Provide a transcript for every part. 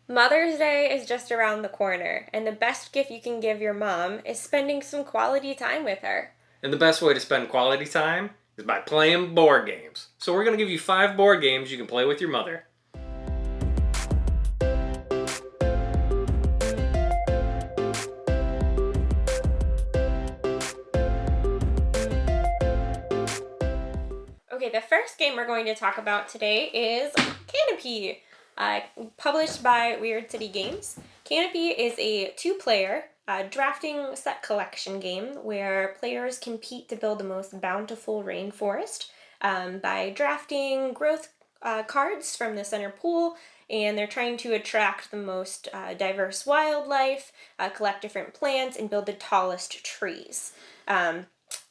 Mother's Day is just around the corner, and the best gift you can give your mom is spending some quality time with her. And the best way to spend quality time is by playing board games. So we're going to give you 5 board games you can play with your mother. Okay, the first game we're going to talk about today is Canopy, published by Weird City Games. Canopy is a 2-player drafting set collection game where players compete to build the most bountiful rainforest by drafting growth cards from the center pool, and they're trying to attract the most diverse wildlife, collect different plants, and build the tallest trees.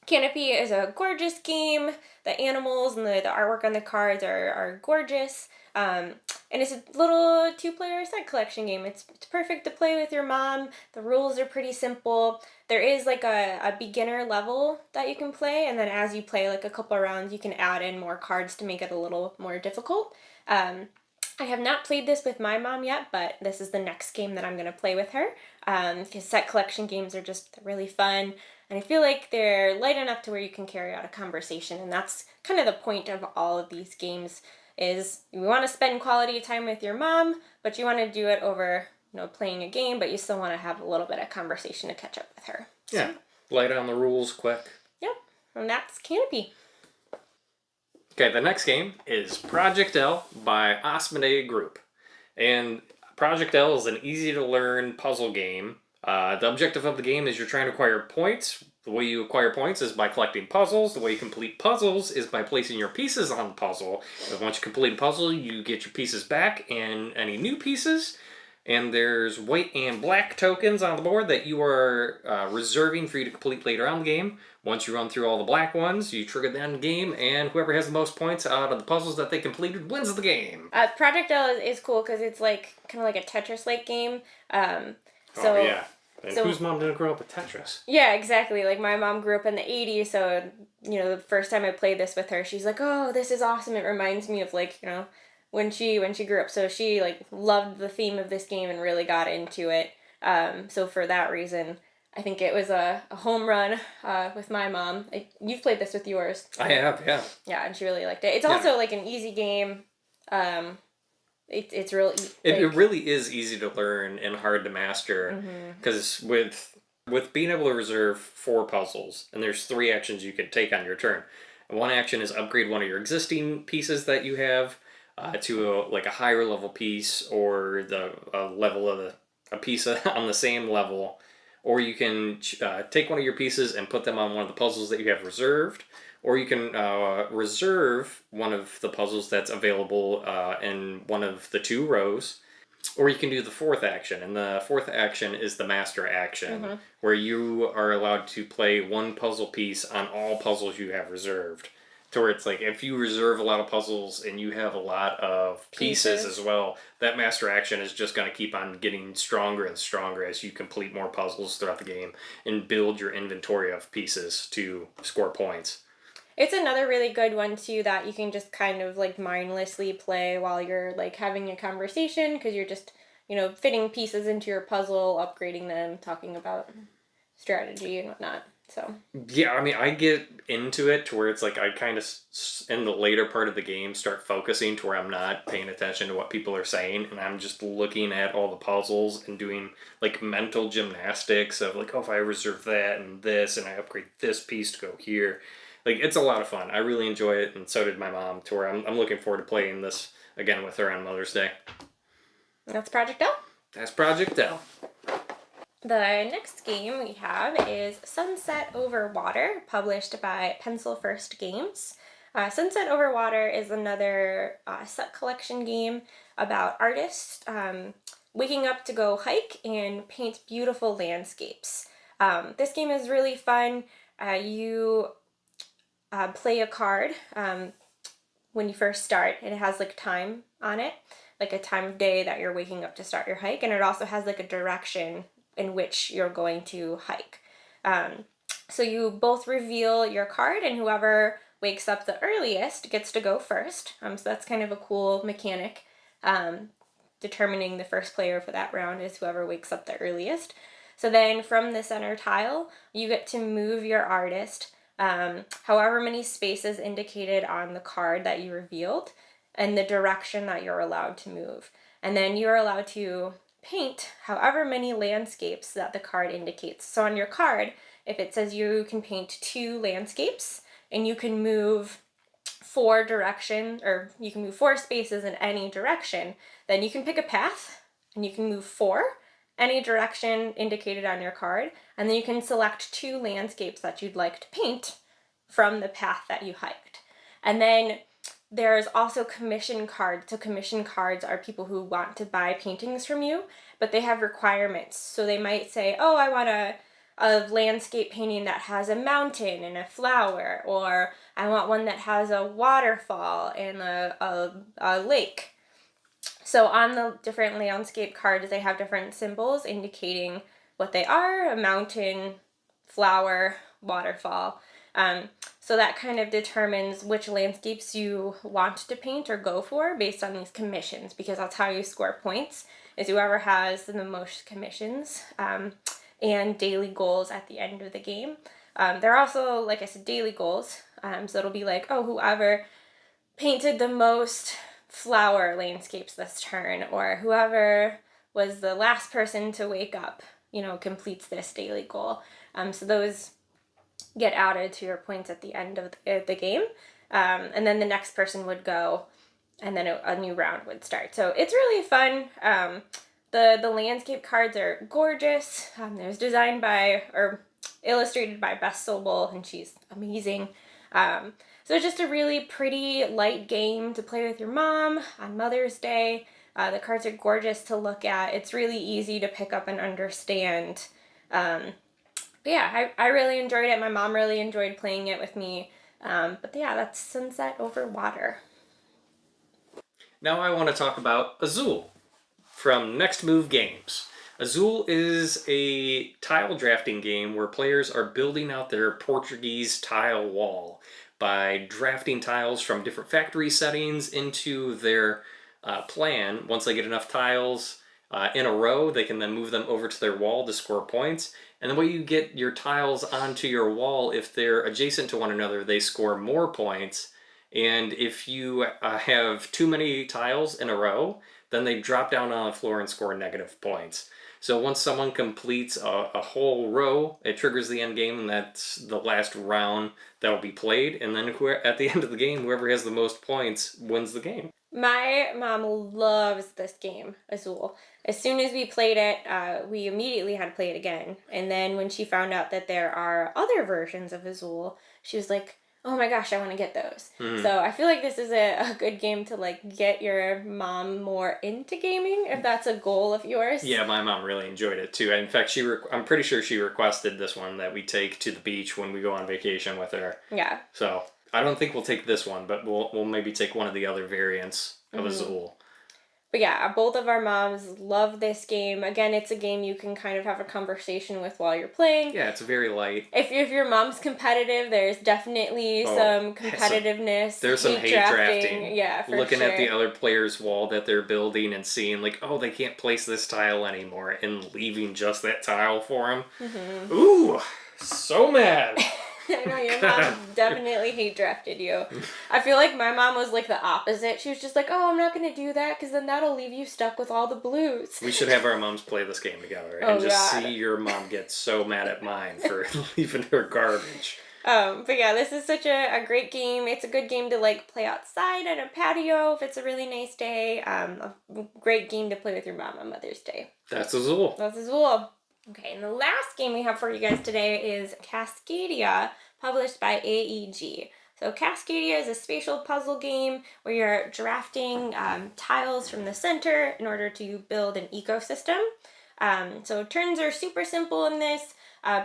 Canopy is a gorgeous game. The animals and the artwork on the cards are gorgeous. And it's a little 2-player set collection game. It's perfect to play with your mom. The rules are pretty simple. There is like a beginner level that you can play, and then as you play like a couple rounds, you can add in more cards to make it a little more difficult. I have not played this with my mom yet, but this is the next game that I'm going to play with her. Because set collection games are just really fun, and I feel like they're light enough to where you can carry out a conversation, and that's kind of the point of all of these games. Is you want to spend quality time with your mom, but you want to do it over, playing a game, but you still want to have a little bit of conversation to catch up with her. Yeah, light on the rules quick. Yep, and that's Canopy. Okay, the next game is Project L by Asmodee Group. And Project L is an easy-to-learn puzzle game. The objective of the game is you're trying to acquire points. The way you acquire points is by collecting puzzles. The way you complete puzzles is by placing your pieces on the puzzle. And once you complete a puzzle, you get your pieces back and any new pieces. And there's white and black tokens on the board that you are reserving for you to complete later on in the game. Once you run through all the black ones, you trigger the end game, and whoever has the most points out of the puzzles that they completed wins the game. Project L is cool because it's like kind of like a Tetris-like game. Oh yeah. And whose mom didn't grow up with Tetris? Yeah, exactly. Like my mom grew up in the 80s, so the first time I played this with her, she's like, "Oh, this is awesome. It reminds me of when she grew up." So she loved the theme of this game and really got into it. So for that reason, I think it was a home run with my mom. You've played this with yours. I have, yeah. Yeah, and she really liked it. It's also like an easy game. It's really it really is easy to learn and hard to master because with being able to reserve 4 puzzles, and there's 3 actions you can take on your turn. One action is upgrade one of your existing pieces that you have to a higher level piece, or the level of a piece on the same level, or you can take one of your pieces and put them on one of the puzzles that you have reserved. Or you can reserve one of the puzzles that's available in one of the 2 rows. Or you can do the 4th action. And the 4th action is the master action, where you are allowed to play 1 puzzle piece on all puzzles you have reserved. To where it's like, if you reserve a lot of puzzles and you have a lot of pieces as well, that master action is just going to keep on getting stronger and stronger as you complete more puzzles throughout the game and build your inventory of pieces to score points. It's another really good one, too, that you can just kind of, mindlessly play while you're, having a conversation, because you're just, fitting pieces into your puzzle, upgrading them, talking about strategy and whatnot, so. Yeah, I mean, I get into it to where it's like I kind of, in the later part of the game, start focusing to where I'm not paying attention to what people are saying, and I'm just looking at all the puzzles and doing, mental gymnastics of, if I reserve that and this, and I upgrade this piece to go here. It's a lot of fun. I really enjoy it, and so did my mom, to where I'm looking forward to playing this again with her on Mother's Day. That's Project L? That's Project L. The next game we have is Sunset Over Water, published by Pencil First Games. Sunset Over Water is another set collection game about artists waking up to go hike and paint beautiful landscapes. This game is really fun. You play a card when you first start, and it has time on it, a time of day that you're waking up to start your hike, and it also has a direction in which you're going to hike. So you both reveal your card, and whoever wakes up the earliest gets to go first. So that's kind of a cool mechanic. determining the first player for that round is whoever wakes up the earliest. So then from the center tile, you get to move your artist however many spaces indicated on the card that you revealed and the direction that you're allowed to move. And then you're allowed to paint however many landscapes that the card indicates. So on your card, if it says you can paint 2 landscapes and you can move 4 directions, or you can move 4 spaces in any direction, then you can pick a path and you can move 4 any direction indicated on your card, and then you can select 2 landscapes that you'd like to paint from the path that you hiked. And then there's also commission cards. So commission cards are people who want to buy paintings from you, but they have requirements. So they might say, oh, I want a landscape painting that has a mountain and a flower, or I want one that has a waterfall and a lake. So on the different landscape cards, they have different symbols indicating what they are: a mountain, flower, waterfall. So that kind of determines which landscapes you want to paint or go for based on these commissions, because that's how you score points, is whoever has the most commissions and daily goals at the end of the game. There are also, like I said, daily goals. So it'll be like, oh, whoever painted the most flower landscapes this turn, or whoever was the last person to wake up, completes this daily goal. So those get added to your points at the end of the game. And then the next person would go, and then a new round would start. So it's really fun. The landscape cards are gorgeous. There's designed by, or illustrated by Bess Sobel, and she's amazing. So it's just a really pretty, light game to play with your mom on Mother's Day. The cards are gorgeous to look at. It's really easy to pick up and understand. But yeah, I really enjoyed it. My mom really enjoyed playing it with me. But yeah, that's Sunset Over Water. Now I want to talk about Azul from Next Move Games. Azul is a tile drafting game where players are building out their Portuguese tile wall by drafting tiles from different factory settings into their plan. Once they get enough tiles in a row, they can then move them over to their wall to score points. And the way you get your tiles onto your wall, if they're adjacent to one another, they score more points. And if you have too many tiles in a row, then they drop down on the floor and score negative points. So once someone completes a whole row, it triggers the end game, and that's the last round that will be played. And then at the end of the game, whoever has the most points wins the game. My mom loves this game, Azul. As soon as we played it, we immediately had to play it again. And then when she found out that there are other versions of Azul, she was like, oh my gosh, I want to get those. So I feel like this is a good game to get your mom more into gaming, if that's a goal of yours. Yeah, my mom really enjoyed it too. In fact, I'm pretty sure she requested this one that we take to the beach when we go on vacation with her. Yeah. So I don't think we'll take this one, but we'll maybe take one of the other variants of Azul. But yeah, both of our moms love this game. Again, it's a game you can kind of have a conversation with while you're playing. Yeah, it's very light. If your mom's competitive, there's definitely some competitiveness. There's some hate drafting. Yeah, for Looking sure. at the other player's wall that they're building and seeing they can't place this tile anymore, and leaving just that tile for them. Mm-hmm. Ooh, so mad. I know, your mom definitely hate drafted you. I feel like my mom was the opposite. She was just like, oh, I'm not going to do that because then that'll leave you stuck with all the blues. We should have our moms play this game together and see your mom get so mad at mine for leaving her garbage. But yeah, this is such a great game. It's a good game to play outside at a patio if it's a really nice day. A great game to play with your mom on Mother's Day. That's Azul. That's Azul. Okay, and the last game we have for you guys today is Cascadia, published by AEG. So Cascadia is a spatial puzzle game where you're drafting tiles from the center in order to build an ecosystem. So turns are super simple in this.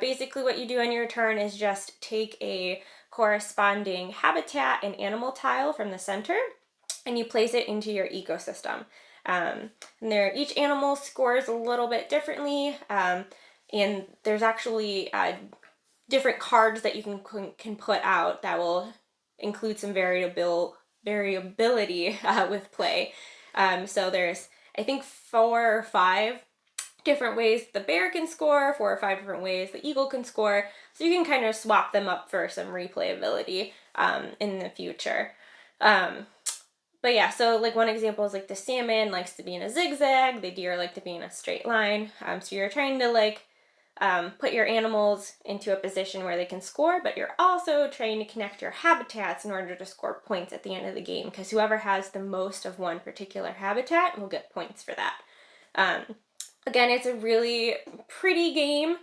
Basically what you do on your turn is just take a corresponding habitat and animal tile from the center, and you place it into your ecosystem. And each animal scores a little bit differently, and there's actually different cards that you can put out that will include some variability with play. So there's I think 4 or 5 different ways the bear can score, 4 or 5 different ways the eagle can score. So you can kind of swap them up for some replayability in the future. But yeah, so like one example is like the salmon likes to be in a zigzag, the deer like to be in a straight line. So you're trying to like put your animals into a position where they can score, but you're also trying to connect your habitats in order to score points at the end of the game, because whoever has the most of one particular habitat will get points for that. Again, it's a really pretty game.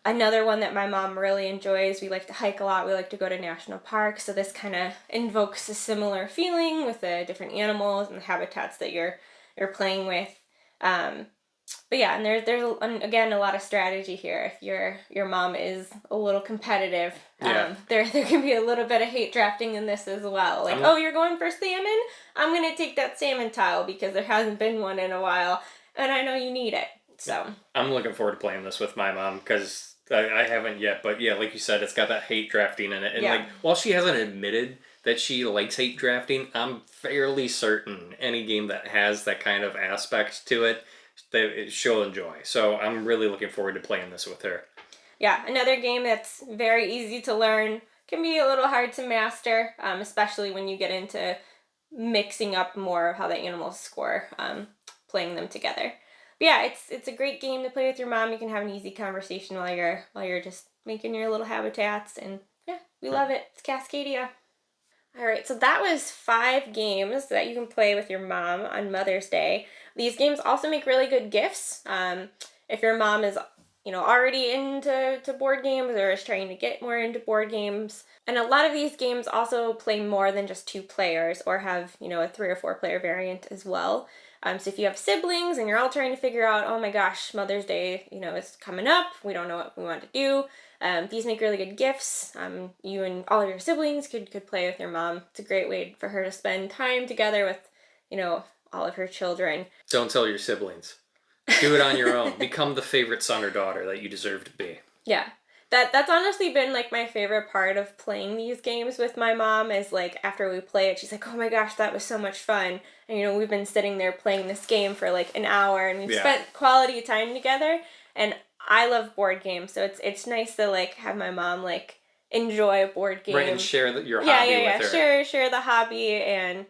Another one that my mom really enjoys, we like to hike a lot, we like to go to national parks, so this kind of invokes a similar feeling with the different animals and the habitats that you're playing with. But yeah, and there's again a lot of strategy here. If your mom is a little competitive, there can be a little bit of hate drafting in this as well. Like, oh, you're going for salmon? I'm gonna take that salmon tile because there hasn't been one in a while, and I know you need it. So I'm looking forward to playing this with my mom because I haven't yet. But yeah, like you said, it's got that hate drafting in it, and like while she hasn't admitted that she likes hate drafting, I'm fairly certain any game that has that kind of aspect to it, that she'll enjoy. So I'm really looking forward to playing this with her. Yeah, another game that's very easy to learn, can be a little hard to master, especially when you get into mixing up more of how the animals score, playing them together. But yeah, it's a great game to play with your mom. You can have an easy conversation while you're just making your little habitats, and yeah, we love it. It's Cascadia. All right, so that was 5 games that you can play with your mom on Mother's Day. These games also make really good gifts. If your mom is, already into board games or is trying to get more into board games. And a lot of these games also play more than just 2 players or have, a 3 or 4 player variant as well. So if you have siblings and you're all trying to figure out, oh my gosh, Mother's Day, is coming up, we don't know what we want to do. These make really good gifts. You and all of your siblings could play with your mom. It's a great way for her to spend time together with, all of her children. Don't tell your siblings. Do it on your own. Become the favorite son or daughter that you deserve to be. Yeah. That's honestly been like my favorite part of playing these games with my mom, is like after we play it, she's like, oh my gosh, that was so much fun. And we've been sitting there playing this game for like an hour, and we've spent quality time together. And I love board games, so it's nice to like have my mom like enjoy a board game. Right, and share your hobby with her. Share the hobby, and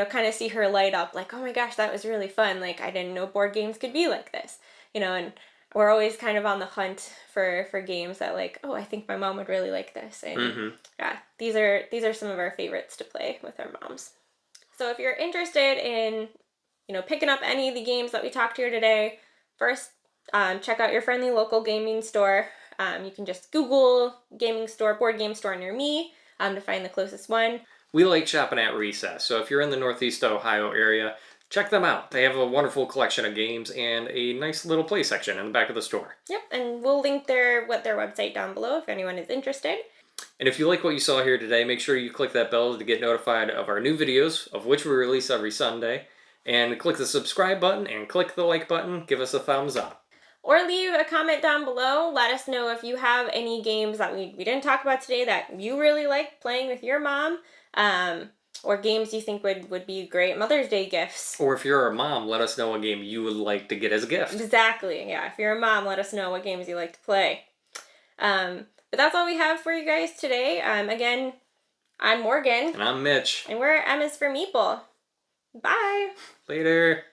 kind of see her light up like, oh my gosh, that was really fun. Like, I didn't know board games could be like this. And we're always kind of on the hunt for games that like, oh, I think my mom would really like this. And yeah, these are some of our favorites to play with our moms. So if you're interested in, picking up any of the games that we talked here today, first, check out your friendly local gaming store. You can just Google gaming store, board game store near me, to find the closest one. We like shopping at recess, so if you're in the Northeast Ohio area, check them out. They have a wonderful collection of games and a nice little play section in the back of the store. Yep, and we'll link their website down below if anyone is interested. And if you like what you saw here today, make sure you click that bell to get notified of our new videos, of which we release every Sunday. And click the subscribe button and click the like button. Give us a thumbs up. Or leave a comment down below. Let us know if you have any games that we didn't talk about today that you really like playing with your mom. Or games you think would be great Mother's Day gifts. Or if you're a mom, let us know what game you would like to get as a gift. Exactly, yeah. If you're a mom, let us know what games you like to play. But that's all we have for you guys today. Again, I'm Morgan. And I'm Mitch. And we're M is for Meeple. Bye. Later.